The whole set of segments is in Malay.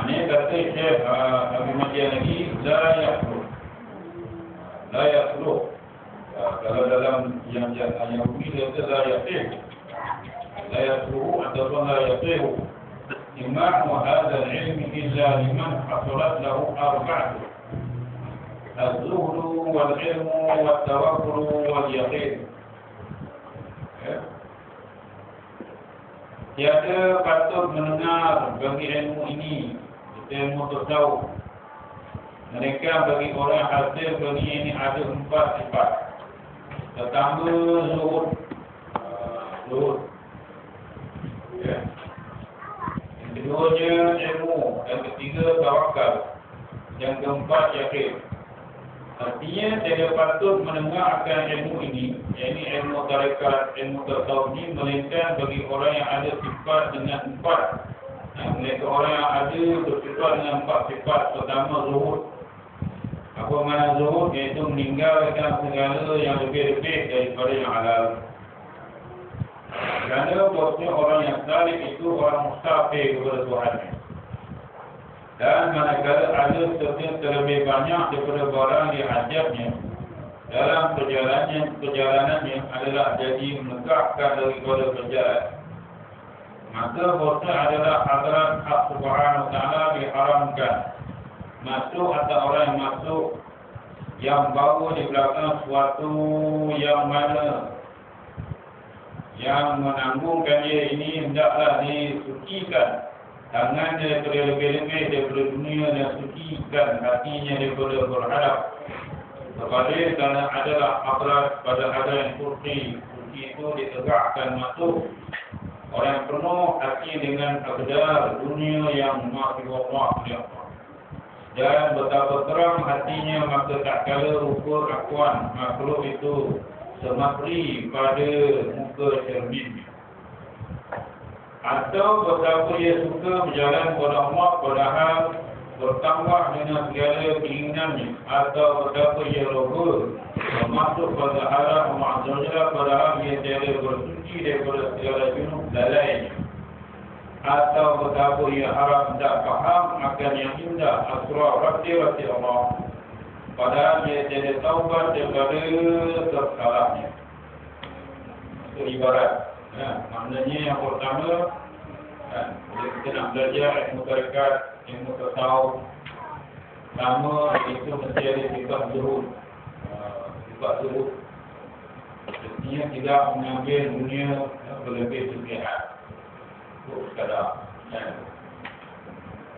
Ini kata Syekh Abi Madian lagi, la yakhluq. Kalau dalam yang bunyi dia kata la yakhluq. La yakhluq ataupun la yakhluq. Imam hadha al-ilm illa liman hasalat lahu arba'atu. Az-zuhdu wal-ilmu wal-tawakkulu wal-yaqin. Tiada patut mendengar bagi ilmu ini, ilmu tasawuf. Mereka bagi orang hasil bagi ini ada 4 sifat. Pertama, zuhud. Ya. Yang keduanya ilmu. Yang ketiga, tawakal. Yang keempat, yakin. Artinya tidak patut mendengar akan ilmu ini, yakni ilmu tarekat, ilmu tasawuf ini, melainkan bagi orang yang ada sifat dengan 4. Mereka orang yang ada bersifat dengan 4 sifat. Pertama, zuhud. Apa makna zuhud? Iaitu meninggalkan segala yang lebih-lebih daripada yang halal. Kerana bosnya orang yang salih itu orang mustafir kepada Tuhannya. Dan manakala ada sesuatu terlebih banyak daripada barang dihajatnya, dalam perjalanannya adalah jadi menegakkan daripada perjalanan, maka bosnya adalah hadrat hak subhanahu wa ta'ala diharamkan. Masuk atau orang yang masuk yang bawa di belakang suatu yang mana yang menanggungkan dia ini hendaklah disucikan tangan daripada lebih-lebih daripada dunia dan sucikan hatinya daripada berhadap kepada kerana adalah akhlak pada ada yang kursi itu ditegakkan masuk orang yang penuh hati dengan akhdar dunia yang makin Allah dan betapa terang hatinya, maka tak kala ukur akuan makhluk itu semapri pada muka cermin. Atau betapa ia suka berjalan kepada Allah padahal bertambah dengan segala keinginannya. Atau betapa ia logo masuk pada haram Allah Azza wa Jalla padahal ia tiada bersuci daripada segala junub lalainya. Atau betapa ia harap tidak faham akan yang indah asrar rahmat Allah padahal dia tiada taubat daripada tersalahnya. Itu ibarat. Maknanya yang pertama, bila kita nak belajar ilmu tarekat, ilmu tasawuf, pertama itu mesti ada sifat zuhud. Sifat zuhud artinya tidak mengambil dunia berlebih sufihat. Sekadar.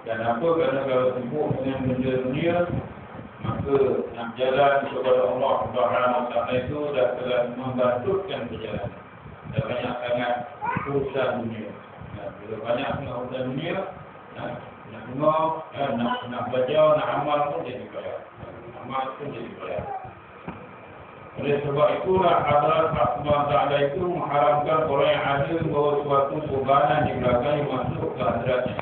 Dan apa kerana kalau sibuk dengan benda dunia, maka nak jalan kepada Allah Subhanahu wa ta'ala itu dah telah membantutkan perjalanan. Dah banyak sangat urusan dunia. Bila banyak sangat urusan dunia, nak dengar, nak belajar, nak amal pun jadi payah. Amal pun jadi payah. Oleh sebab itulah hadrat hak Allah Ta'ala itu mengharamkan orang yang ada bahawa suatu perubahan di belakang yang masuk ke hadratnya.